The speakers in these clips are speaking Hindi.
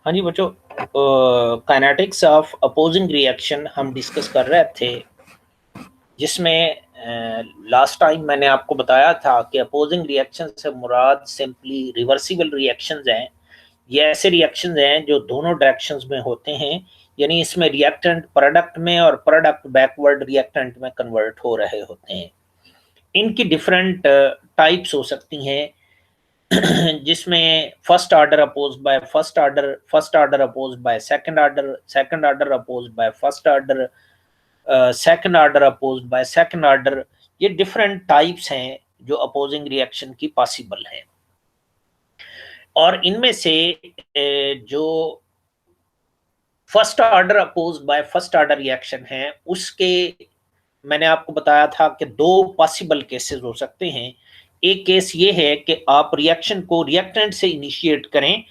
हाँ जी बच्चों, काइनेटिक्स ऑफ अपोजिंग रिएक्शन हम डिस्कस कर रहे थे, जिसमें लास्ट टाइम मैंने आपको बताया था कि अपोजिंग रिएक्शन से मुराद सिंपली रिवर्सिबल रिएक्शंस हैं। ये ऐसे रिएक्शंस हैं जो दोनों डायरेक्शंस में होते हैं, यानी इसमें रिएक्टेंट प्रोडक्ट में और प्रोडक्ट बैकवर्ड रिएक्टेंट में कन्वर्ट हो रहे होते हैं। इनकी डिफरेंट टाइप्स हो सकती हैं, जिसमें first order opposed by first order opposed by second order opposed by first order, second order opposed by second order. ये डिफरेंट टाइप्स हैं जो अपोजिंग रिएक्शन की पॉसिबल हैं, और इनमें से जो first order opposed by first order reaction है, उसके मैंने आपको बताया था कि दो पॉसिबल केसेस हो सकते हैं। एक केस ये है कि आप रिएक्शन को रिएक्टेंट से इनिशिएट करें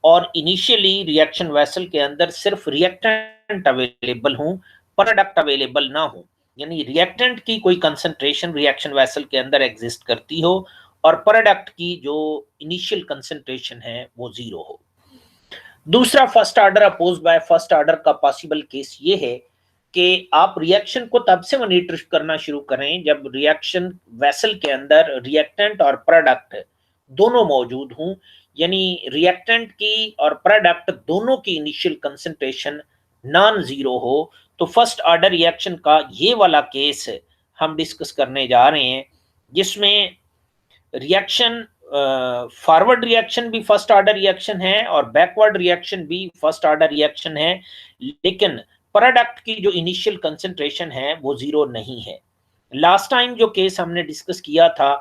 और इनिशियली रिएक्शन वेसल के अंदर सिर्फ रिएक्टेंट अवेलेबल हो, प्रोडक्ट अवेलेबल ना हो, यानी रिएक्टेंट की कोई कंसंट्रेशन रिएक्शन वेसल के अंदर एग्जिस्ट करती हो और प्रोडक्ट की जो इनिशियल कंसंट्रेशन है वो जीरो हो। दूसरा first order opposed by first order का पॉसिबल केस ये है कि आप रिएक्शन को तब से मॉनिटर करना शुरू करें जब रिएक्शन वेसल के अंदर रिएक्टेंट और प्रोडक्ट दोनों मौजूद हों, यानी रिएक्टेंट की और प्रोडक्ट दोनों की इनिशियल कंसंट्रेशन नॉन जीरो हो। तो फर्स्ट ऑर्डर रिएक्शन का ये वाला केस हम डिस्कस करने जा रहे हैं, जिसमें रिएक्शन फॉरवर्ड रिएक्शन भी फर्स्ट ऑर्डर रिएक्शन है और बैकवर्ड रिएक्शन भी फर्स्ट ऑर्डर रिएक्शन है, लेकिन प्रोडक्ट की जो इनिशियल कंसंट्रेशन है वो जीरो नहीं है। लास्ट टाइम जो केस हमने डिस्कस किया था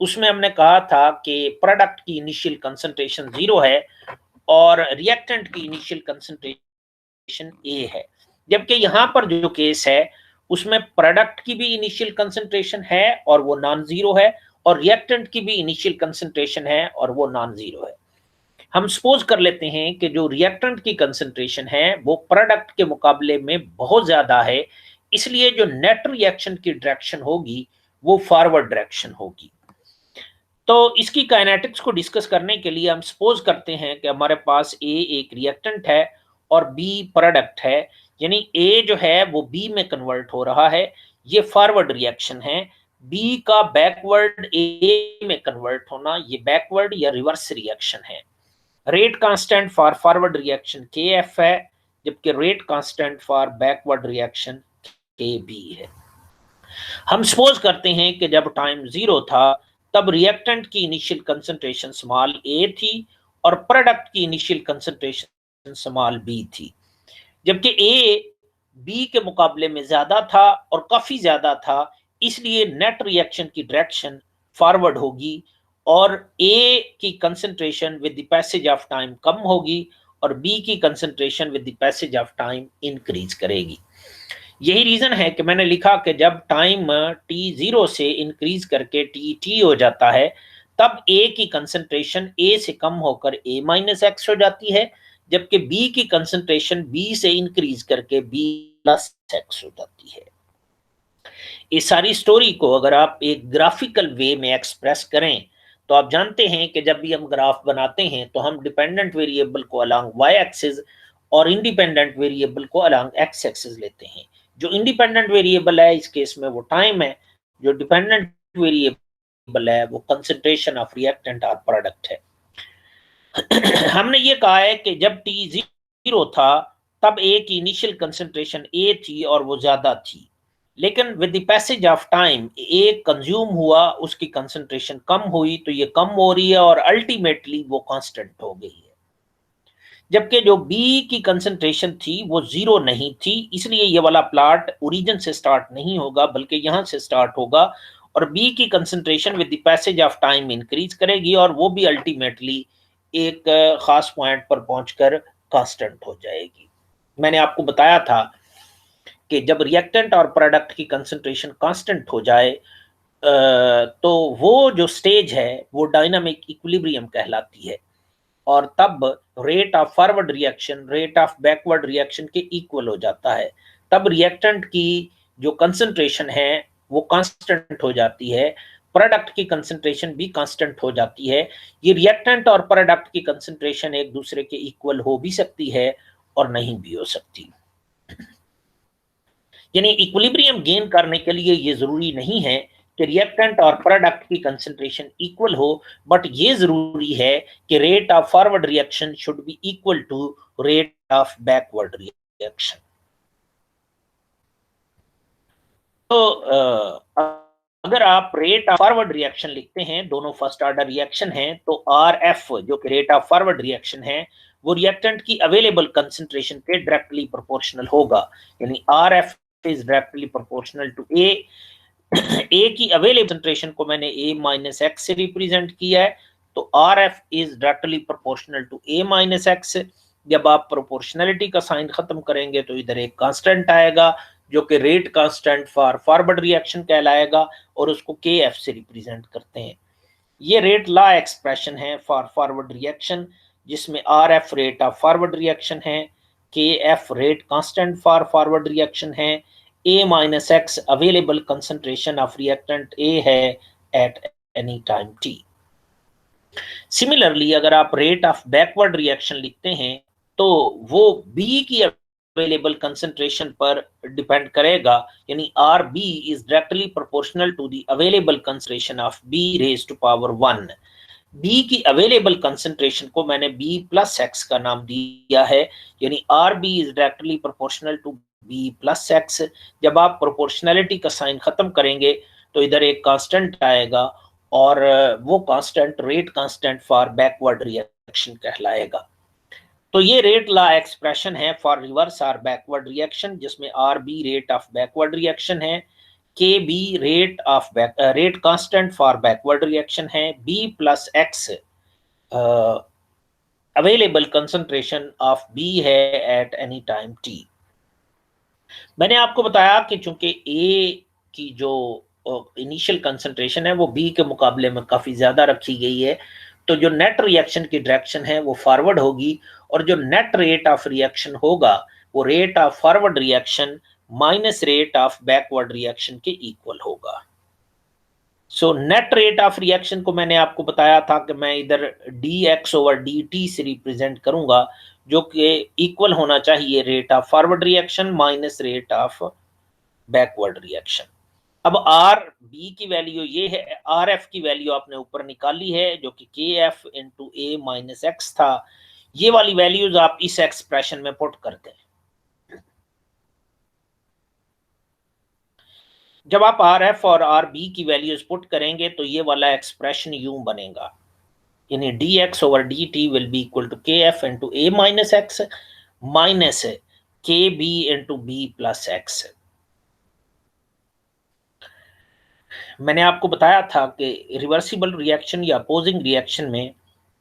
उसमें हमने कहा था कि प्रोडक्ट की इनिशियल कंसंट्रेशन जीरो है और रिएक्टेंट की इनिशियल कंसंट्रेशन ए है, जबकि यहाँ पर जो केस है उसमें प्रोडक्ट की भी इनिशियल कंसंट्रेशन है और वो नॉन जीरो है, और रिएक्टेंट की भी इनिशियल कंसंट्रेशन है और वो नॉन जीरो है। हम सपोज कर लेते हैं कि जो रिएक्टेंट की कंसंट्रेशन है वो प्रोडक्ट के मुकाबले में बहुत ज्यादा है, इसलिए जो नेट रिएक्शन की डायरेक्शन होगी वो फॉरवर्ड डायरेक्शन होगी। तो इसकी काइनेटिक्स को डिस्कस करने के लिए हम सपोज करते हैं कि हमारे पास ए एक रिएक्टेंट है और बी प्रोडक्ट है, यानी ए जो है वो बी में कन्वर्ट हो रहा है, ये फॉरवर्ड रिएक्शन है। बी का बैकवर्ड ए में कन्वर्ट होना, ये बैकवर्ड या रिवर्स रिएक्शन है। Rate constant for forward reaction के एफ है, जबकि rate constant for backward reaction के बी है। हम सपोज करते हैं कि जब टाइम जीरो था तब रिएक्टेंट की इनिशियल कंसंट्रेशन स्मॉल ए थी और प्रोडक्ट की इनिशियल कंसंट्रेशन स्मॉल बी थी, जबकि ए बी के मुकाबले में ज्यादा था और काफी ज्यादा था, इसलिए नेट रिएक्शन की डायरेक्शन फॉरवर्ड होगी और ए की concentration with the passage of time कम होगी और बी की concentration with the passage of time increase करेगी। यही रीजन है कि मैंने लिखा कि जब टाइम टी जीरो से इंक्रीज करके टी हो जाता है तब ए की कंसंट्रेशन ए से कम होकर ए माइनस एक्स हो जाती है, जबकि बी की कंसंट्रेशन बी से इंक्रीज करके बी प्लस एक्स हो जाती है। इस सारी स्टोरी को अगर आप एक ग्राफिकल वे में एक्सप्रेस करें तो आप जानते हैं कि जब भी हम ग्राफ बनाते हैं तो हम डिपेंडेंट वेरिएबल को अलोंग वाई एक्सिस और इंडिपेंडेंट वेरिएबल को अलोंग एक्स एक्सिस लेते हैं। जो इंडिपेंडेंट वेरिएबल है इस केस में वो टाइम है, जो डिपेंडेंट वेरिएबल है वो कंसंट्रेशन ऑफ रिएक्टेंट और प्रोडक्ट है। हमने ये कहा है कि जब टी जीरो था तब ए की इनिशियल कंसंट्रेशन ए थी और वो ज्यादा थी, लेकिन with the passage of time A consume हुआ, उसकी कंसंट्रेशन कम हुई, तो ये कम हो रही है और अल्टीमेटली वो कांस्टेंट हो गई है। जबकि जो बी की कंसंट्रेशन थी वो जीरो नहीं थी, इसलिए ये वाला प्लॉट ओरिजिन से स्टार्ट नहीं होगा बल्कि यहां से स्टार्ट होगा और बी की concentration with the passage of time increase करेगी और वो भी अल्टीमेटली एक खास पॉइंट पर पहुंचकर कांस्टेंट हो जाएगी। मैंने आपको बताया था कि जब रिएक्टेंट और प्रोडक्ट की कंसंट्रेशन कांस्टेंट हो जाए तो वो जो स्टेज है वो डायनामिक इक्विलिब्रियम कहलाती है और तब rate of forward reaction rate of backward reaction के इक्वल हो जाता है। तब रिएक्टेंट की जो कंसंट्रेशन है वो कांस्टेंट हो जाती है, प्रोडक्ट की कंसंट्रेशन भी कांस्टेंट हो जाती है। ये रिएक्टेंट और प्रोडक्ट की कंसंट्रेशन एक दूसरे के इक्वल हो भी सकती है और नहीं भी हो सकती। यानी इक्विलिब्रियम गेन करने के लिए ये जरूरी नहीं है कि रिएक्टेंट और प्रोडक्ट की कंसंट्रेशन इक्वल हो, बट ये जरूरी है कि rate of forward reaction should be equal to rate of backward reaction. तो अगर आप रेट ऑफ फॉरवर्ड रिएक्शन लिखते हैं, दोनों फर्स्ट ऑर्डर रिएक्शन हैं, तो आर एफ जो कि रेट ऑफ फॉरवर्ड रिएक्शन है वो रिएक्टेंट की अवेलेबल कंसंट्रेशन के डायरेक्टली प्रोपोर्शनल होगा। यानी R F is directly proportional to A. A की अवेलेबल कंसंट्रेशन को मैंने ए माइनस एक्स से रिप्रेजेंट किया है, तो R F is directly proportional to A minus X. जब आप प्रोपोर्शनलिटी का साइन खत्म करेंगे तो इधर एक कांस्टेंट आएगा जो कि rate constant for forward reaction कहलाएगा और उसको के एफ से रिप्रेजेंट करते हैं। ये रेट लॉ एक्सप्रेशन है फॉर फॉरवर्ड रिएक्शन, जिसमें R F rate of forward reaction है, K F rate constant for forward reaction है, A minus X available concentration of reactant A है at any time T. Similarly अगर आप रेट ऑफ बैकवर्ड रिएक्शन लिखते हैं तो वो बी की अवेलेबल कंसंट्रेशन पर डिपेंड करेगा। यानी R B is directly proportional to the available concentration of B raise to power 1। B की अवेलेबल कंसंट्रेशन को मैंने बी प्लस एक्स का नाम दिया है, यानी R B is directly proportional to B plus X. जब आप प्रोपोर्शनलिटी का साइन खत्म करेंगे तो इधर एक कांस्टेंट आएगा और वो constant rate constant for backward reaction कहलाएगा। तो ये रेट लॉ एक्सप्रेशन है फॉर रिवर्स और बैकवर्ड रिएक्शन, जिसमें R B rate of backward reaction है, K B rate of rate constant for backward reaction है, B plus X available concentration of B है एट एनी टाइम टी। मैंने आपको बताया कि चूंकि ए की जो इनिशियल कंसंट्रेशन है वो बी के मुकाबले में काफी ज्यादा रखी गई है, तो जो नेट रिएक्शन की डायरेक्शन है वो फॉरवर्ड होगी और जो नेट रेट ऑफ रिएक्शन होगा वो rate of forward reaction minus rate of backward reaction के इक्वल होगा। So net rate of reaction को मैंने आपको बताया था कि मैं इधर D X over D T से रिप्रेजेंट करूंगा, जो कि इक्वल होना चाहिए rate of forward reaction minus rate of backward reaction. अब आर बी की वैल्यू ये है, आर एफ की वैल्यू आपने ऊपर निकाली है जो कि के F into A minus x था। ये वाली वैल्यूज आप इस एक्सप्रेशन में पुट करते हैं। जब आप आर एफ और आर बी की वैल्यूज पुट करेंगे तो ये वाला एक्सप्रेशन यूं बनेगा, यानी D X over D T will be equal to K F into A minus X minus K B into B plus X. मैंने आपको बताया था कि रिवर्सिबल रिएक्शन या अपोजिंग रिएक्शन में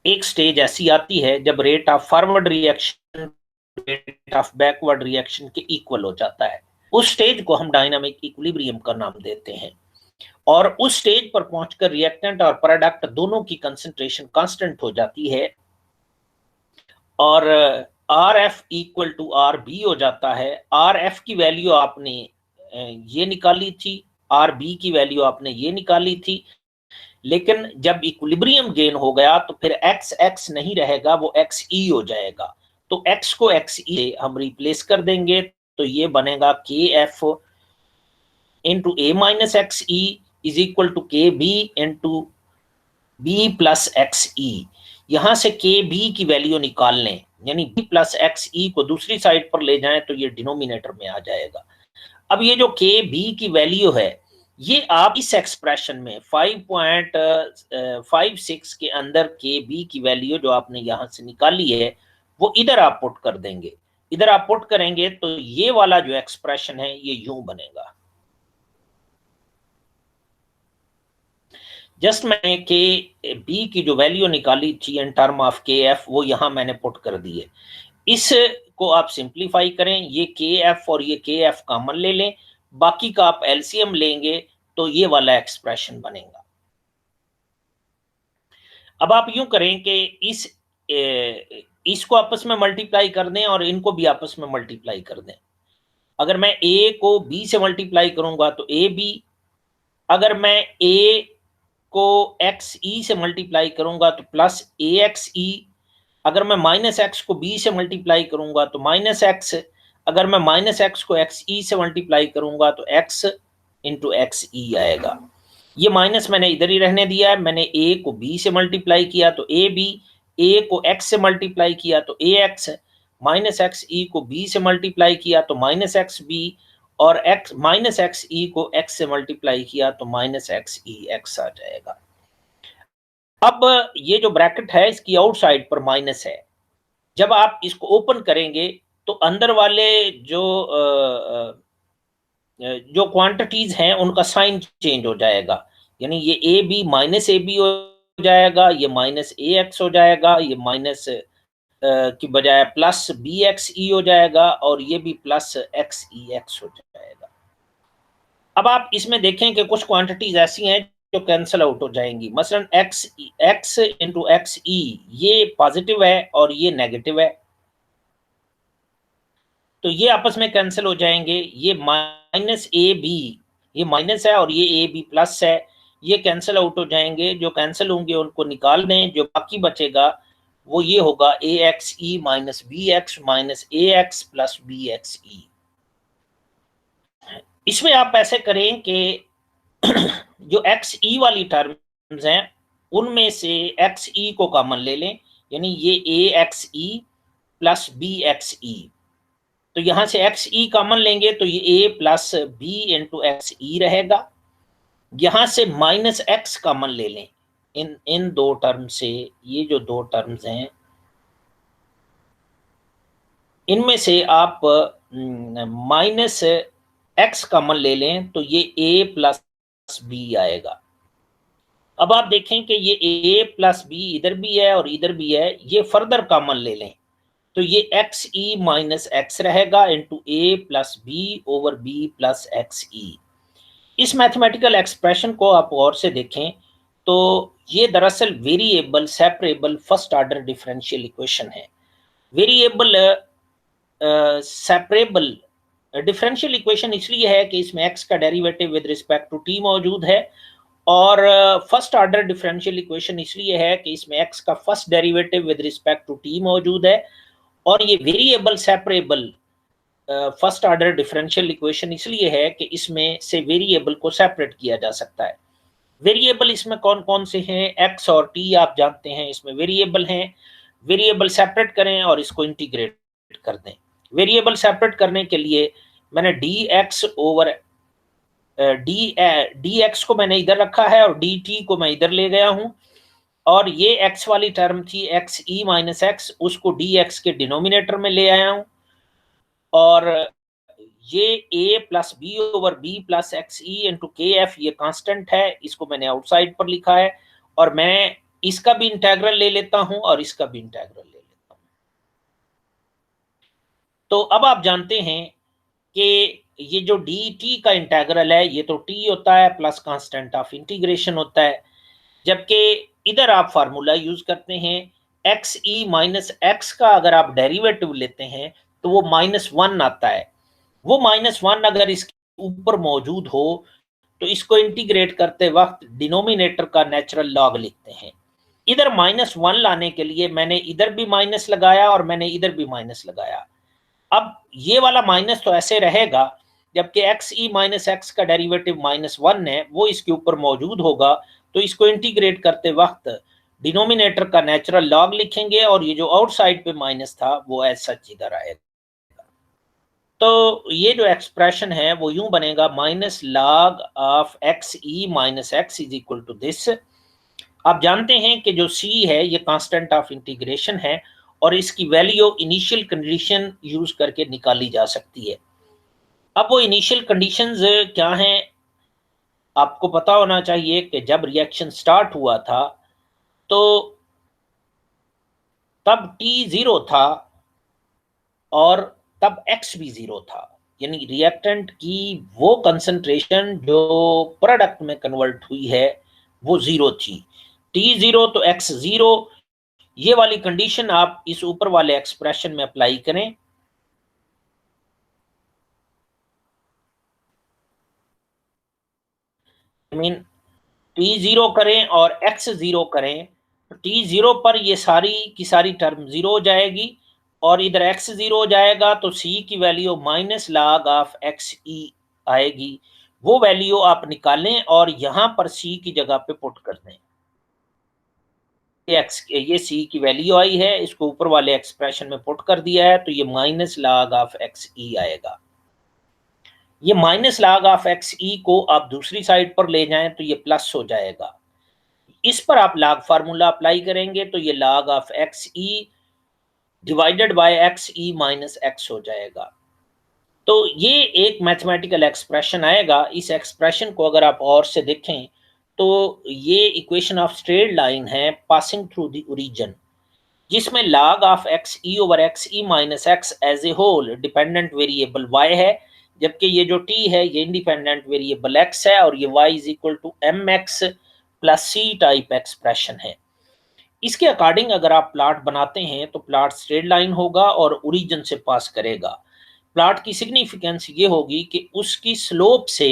एक स्टेज ऐसी आती है जब rate of forward reaction rate of backward reaction के इक्वल हो जाता है। उस स्टेज को हम डायनामिक इक्विलिब्रियम का नाम देते हैं और उस स्टेज पर पहुंचकर रिएक्टेंट और प्रोडक्ट दोनों की कंसंट्रेशन कांस्टेंट हो जाती है और R F equal to R B हो जाता है। आर एफ की वैल्यू आपने ये निकाली थी, आर बी की वैल्यू आपने ये निकाली थी, लेकिन जब इक्विलिब्रियम गेन हो गया तो फिर एक्स एक्स नहीं रहेगा, वो एक्स ई हो जाएगा। तो एक्स को एक्स ई से हम रिप्लेस कर देंगे तो ये बनेगा K F into A minus x E is equal to के B into B plus X E. यहां से के बी की वैल्यू निकाल लें, यानी बी प्लस एक्स ई को दूसरी साइड पर ले जाएं तो ये डिनोमिनेटर में आ जाएगा। अब ये जो के बी की वैल्यू है ये आप इस एक्सप्रेशन में 5.56 के अंदर के बी की वैल्यू जो आपने यहां से निकाली है वो इधर आप पुट कर देंगे। इधर आप पुट करेंगे तो ये वाला जो एक्सप्रेशन है ये यूं बनेगा। जस्ट मैंने के बी की जो वैल्यू निकाली थी इन टर्म ऑफ के एफ वो यहां मैंने पुट कर दी है। इसको आप सिंप्लीफाई करें, ये के एफ और ये के एफ कॉमन ले लें, बाकी का आप एलसीएम लेंगे तो ये वाला एक्सप्रेशन बनेगा। अब आप यूं करें कि इसको आपस में मल्टीप्लाई कर दें और इनको भी आपस में मल्टीप्लाई कर दें। अगर मैं ए को बी से मल्टीप्लाई करूंगा तो ए बी, अगर मैं ए को एक्स ई से मल्टीप्लाई करूंगा तो प्लस ए एक्स ई, अगर मैं माइनस एक्स को बी से मल्टीप्लाई करूंगा तो माइनस एक्स, अगर मैं माइनस एक्स को एक्स ई से मल्टीप्लाई करूंगा तो एक्स इंटू एक्स ई आएगा। ये माइनस मैंने इधर ही रहने दिया है, मैंने ए को बी से मल्टीप्लाई किया तो ए बी, ए को एक्स से मल्टीप्लाई किया तो ए एक्स, माइनस एक्स ई को बी से मल्टीप्लाई किया तो माइनस एक्स बी, और एक्स माइनस एक्स ई को एक्स से मल्टीप्लाई किया तो माइनस एक्स ई एक्स आ जाएगा। अब ये जो ब्रैकेट है इसकी आउटसाइड पर माइनस है, जब आप इसको ओपन करेंगे तो अंदर वाले जो क्वांटिटीज हैं उनका साइन चेंज हो जाएगा, यानी ये A B minus A B हो जाएगा, ये माइनस ए एक्स हो जाएगा, ये माइनस की बजाय प्लस बी एक्स ई हो जाएगा, और ये भी प्लस एक्स ई एक्स हो जाएगा। अब आप इसमें देखें कि कुछ क्वांटिटीज ऐसी हैं जो कैंसिल आउट हो जाएंगी, मसलन x x into X E ये पॉजिटिव है और ये नेगेटिव है, तो ये आपस में कैंसिल हो जाएंगे। ये माइनस ए बी, ये माइनस है और ये ए बी प्लस है, ये कैंसिल आउट हो जाएंगे। जो कैंसिल होंगे उनको निकाल दें, जो बाकी बचेगा वो ये होगा ए X E minus B x minus ए एक्स प्लस बी एक्स ई। इसमें आप ऐसे करें कि जो एक्स ई वाली टर्म्स हैं उनमें से एक्स ई को कॉमन ले लें, यानी ये A X E plus B X E, तो यहां से एक्स ई कॉमन लेंगे तो ये A plus B into X E रहेगा। यहां से माइनस एक्स कॉमन ले लें इन दो टर्म से, ये जो दो टर्म्स हैं इनमें से आप माइनस एक्स कॉमन ले लें तो ये ए प्लस बी आएगा। अब आप देखें कि ये ए प्लस बी इधर भी है और इधर भी है, ये फर्दर कॉमन ले लें तो ये एक्स ई माइनस एक्स रहेगा इंटू ए plus B over B plus X E. इस मैथमेटिकल एक्सप्रेशन को आप और से देखें तो ये दरअसल variable separable first order differential equation है। वेरिएबल सेपरेबल डिफरेंशियल इक्वेशन इसलिए है कि इसमें एक्स का derivative with respect to T मौजूद है, और फर्स्ट ऑर्डर डिफरेंशियल इक्वेशन इसलिए है कि इसमें एक्स का first derivative with respect to T मौजूद है, और ये variable separable first order differential equation इसलिए है कि इसमें से वेरिएबल को सेपरेट किया जा सकता है। वेरिएबल इसमें कौन कौन से हैं, एक्स और टी आप जानते हैं इसमें वेरिएबल हैं। वेरिएबल सेपरेट करें और इसको इंटीग्रेट कर दें। वेरिएबल सेपरेट करने के लिए मैंने D X over D x को मैंने इधर रखा है और डी टी को मैं इधर ले गया हूं, और ये एक्स वाली टर्म थी एक्स ई माइनस एक्स, उसको डी एक्स के डिनोमिनेटर में ले आया हूं, और ये a plus B over B plus X E into K F ये कांस्टेंट है, इसको मैंने आउटसाइड पर लिखा है, और मैं इसका भी इंटेग्रल ले लेता हूं और इसका भी इंटेग्रल ले लेता हूं। तो अब आप जानते हैं कि ये जो डी टी का इंटेग्रल है ये तो टी होता है प्लस कांस्टेंट ऑफ इंटीग्रेशन होता है, जबकि इधर आप फार्मूला यूज करते हैं एक्स ई माइनस एक्स का अगर आप डेरिवेटिव लेते हैं तो वो -1 आता है। वो -1 अगर इसके ऊपर मौजूद हो तो इसको इंटीग्रेट करते वक्त डिनोमिनेटर का नेचुरल लॉग लिखते हैं। इधर -1 लाने के लिए मैंने इधर भी माइनस लगाया और मैंने इधर भी माइनस लगाया। अब ये वाला माइनस तो ऐसे रहेगा, जबकि एक्स ई माइनस एक्स का डेरिवेटिव -1 है वो इसके ऊपर मौजूद होगा, तो इसको इंटीग्रेट करते वक्त डिनोमिनेटर का नेचुरल लॉग लिखेंगे और ये जो आउटसाइड पे माइनस था वो एज सच इधर आएगा। तो ये जो एक्सप्रेशन है वो यूं बनेगा minus log of x E minus X is equal to this. आप जानते हैं कि जो सी है ये कांस्टेंट ऑफ इंटीग्रेशन है और इसकी वैल्यू इनिशियल कंडीशन यूज करके निकाली जा सकती है। अब वो इनिशियल कंडीशंस क्या हैं, आपको पता होना चाहिए कि जब रिएक्शन स्टार्ट हुआ था तो तब टी 0 था और तब एक्स भी 0 था, यानी रिएक्टेंट की वो कंसंट्रेशन जो प्रोडक्ट में कन्वर्ट हुई है वो 0 थी। टी 0 तो एक्स 0, ये वाली कंडीशन आप इस ऊपर वाले एक्सप्रेशन में अप्लाई करें। I mean, T0 करें और X0 करें, तो T0 पर ये सारी की सारी टर्म 0 हो जाएगी और इधर X0 हो जाएगा, तो C की value minus log of XE आएगी। वो वैल्यू आप निकालें और यहां पर C की जगह पे पुट कर दें। ये C की वैल्यू आई है, इसको ऊपर वाले एक्सप्रेशन में पुट कर दिया है, तो ये माइनस log ऑफ XE आएगा। ये माइनस log ऑफ XE को आप दूसरी साइड पर ले जाएं तो ये प्लस हो जाएगा। इस पर आप log फार्मूला अप्लाई करेंगे तो ये log of XE divided by XE minus X हो जाएगा। तो ये एक मैथमेटिकल एक्सप्रेशन आएगा। इस एक्सप्रेशन को अगर आप और से देखें तो ये इक्वेशन ऑफ स्ट्रेट लाइन है पासिंग थ्रू द ओरिजिन, जिसमें log of XE over XE minus X as a whole dependent variable y है, जबकि ये जो t है ये इंडिपेंडेंट वेरिएबल x है और ये y is equal to mx plus c type expression है। इसके अकॉर्डिंग अगर आप प्लॉट बनाते हैं तो प्लॉट स्ट्रेट लाइन होगा और ओरिजिन से पास करेगा। प्लॉट की सिग्निफिकेंस ये होगी कि उसकी स्लोप से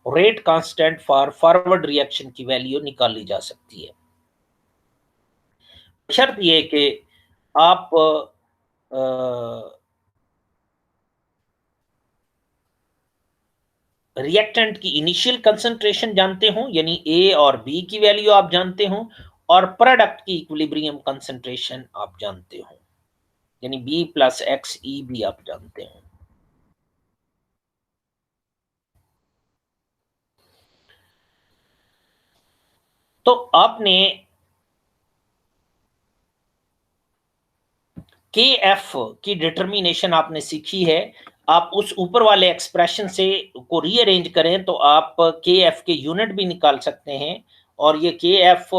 rate constant for forward reaction की वैल्यू निकाली जा सकती है। शर्त ये कि आप रिएक्टेंट की इनिशियल कंसंट्रेशन जानते हो, यानी ए और बी की वैल्यू आप जानते हो, और प्रोडक्ट की इक्विलिब्रियम कंसंट्रेशन आप जानते हो, यानी बी प्लस एक्स ई भी आप जानते हो। तो आपने के एफ की डिटर्मिनेशन आपने सीखी है। आप उस ऊपर वाले एक्सप्रेशन से को रीअरेंज करें तो आप के एफ के यूनिट भी निकाल सकते हैं, और ये K F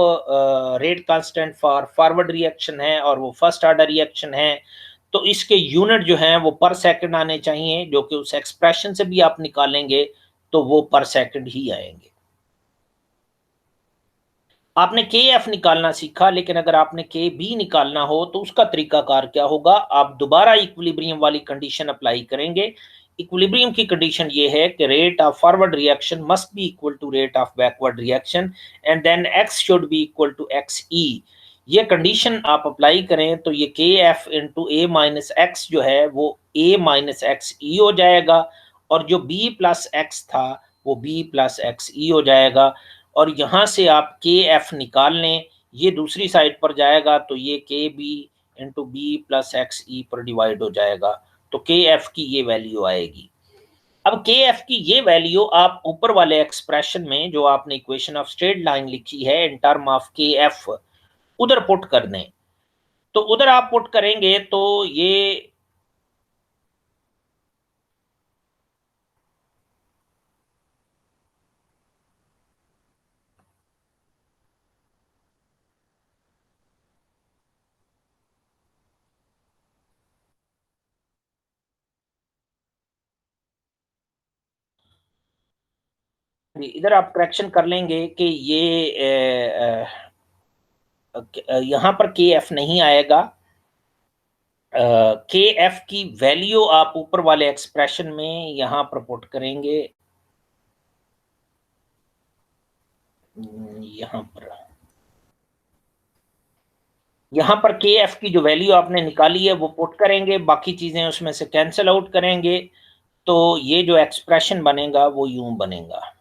rate constant for forward reaction है और वो फर्स्ट ऑर्डर रिएक्शन है, तो इसके यूनिट जो हैं वो पर सेकंड आने चाहिए, जो कि उस एक्सप्रेशन से भी आप निकालेंगे तो वो पर सेकंड ही आएंगे। आपने के एफ निकालना सीखा, लेकिन अगर आपने के बी निकालना हो तो उसका तरीकाकार क्या होगा, आप दोबारा इक्विलिब्रियम वाली कंडीशन अप्लाई करेंगे। इक्विलिब्रियम की कंडीशन ये है कि rate of forward reaction must be equal to rate of backward reaction and then X should be equal to X E. ये कंडीशन आप अप्लाई करें तो ये K F into A minus X जो है वो ए माइनस एक्स ई हो जाएगा, और जो बी प्लस एक्स था वो बी प्लस एक्स ई हो जाएगा। और यहां से आप के एफ निकाल लें, ये दूसरी साइड पर जाएगा तो ये K B into B plus X E पर डिवाइड हो जाएगा, तो के एफ की ये वैल्यू आएगी। अब के एफ की ये वैल्यू आप ऊपर वाले एक्सप्रेशन में जो आपने इक्वेशन ऑफ स्ट्रेट लाइन लिखी है इन टर्म ऑफ के एफ उधर पुट कर दें। तो उधर आप पुट करेंगे तो ये इधर आप करेक्शन कर लेंगे कि ये यहां पर के एफ नहीं आएगा। के एफ की वैल्यू आप ऊपर वाले एक्सप्रेशन में यहां पर पुट करेंगे। यहां पर के एफ की जो वैल्यू आपने निकाली है वो पुट करेंगे, बाकी चीजें उसमें से कैंसिल आउट करेंगे, तो ये जो एक्सप्रेशन बनेगा वो यूं बनेगा।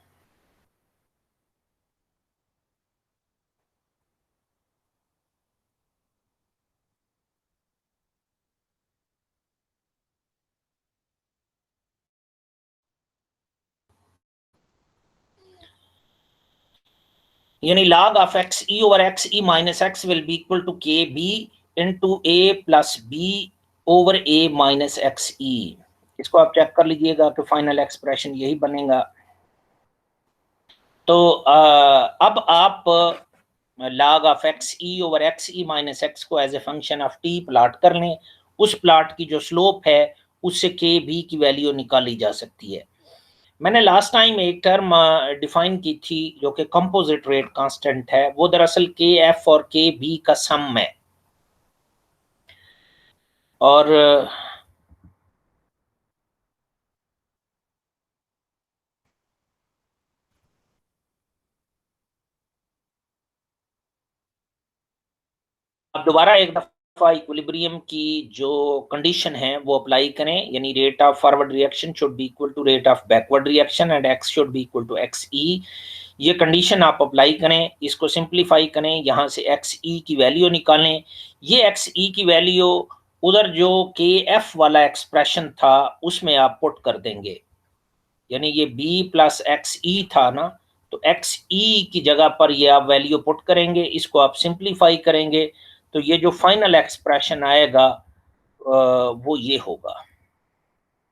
यानी log of x E over x E minus x will be equal to के B into A plus B over a minus x e. इसको आप चेक कर लीजिएगा कि फाइनल एक्सप्रेशन यही बनेगा। तो अब आप log of x E over x E minus X को as a function of T plot कर लें। उस प्लॉट की जो स्लोप है उससे के बी की वैल्यू निकाली जा सकती है। मैंने लास्ट टाइम एक टर्म डिफाइन की थी जो कि कंपोजिट रेट कांस्टेंट है, वो दरअसल के एफ और के बी का सम है। और दोबारा एक दफा इक्विलिब्रियम की जो कंडीशन है वो अप्लाई करें, यानी rate of forward reaction should be equal to rate of backward reaction and X should be equal to X E. ये कंडीशन आप अप्लाई करें, इसको सिंप्लीफाई करें, यहाँ से एक्स ई की वैल्यू निकालें। ये एक्स ई की वैल्यू उधर जो के एफ वाला एक्सप्रेशन था उसमें आप पुट कर देंगे, यानी ये बी प्लस एक्स ई था ना, तो एक्स ई की जगह पर ये आप वैल्यू पुट करेंगे, इसको आप सिंप्लीफाई करेंगे, तो ये जो फाइनल एक्सप्रेशन आएगा वो ये होगा,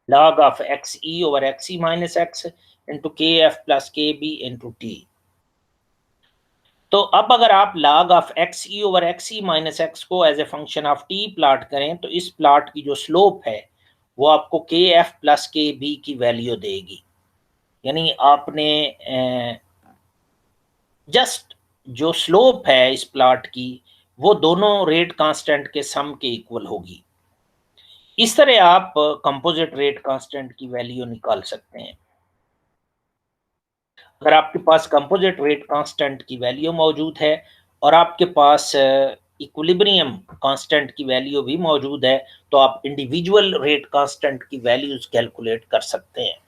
log of xe over xe minus x into kf plus kb into t। तो अब अगर आप log of xe over xe minus x को as a function of t plot करें तो इस प्लॉट की जो स्लोप है वो आपको kf प्लस kb की वैल्यू देगी, यानी आपने जस्ट जो स्लोप है इस प्लॉट की वो दोनों रेट कांस्टेंट के सम के इक्वल होगी। इस तरह आप कंपोजिट रेट कांस्टेंट की वैल्यू निकाल सकते हैं। अगर आपके पास कंपोजिट रेट कांस्टेंट की वैल्यू मौजूद है और आपके पास इक्विलिब्रियम कांस्टेंट की वैल्यू भी मौजूद है तो आप इंडिविजुअल रेट कांस्टेंट की वैल्यूज कैलकुलेट कर सकते हैं।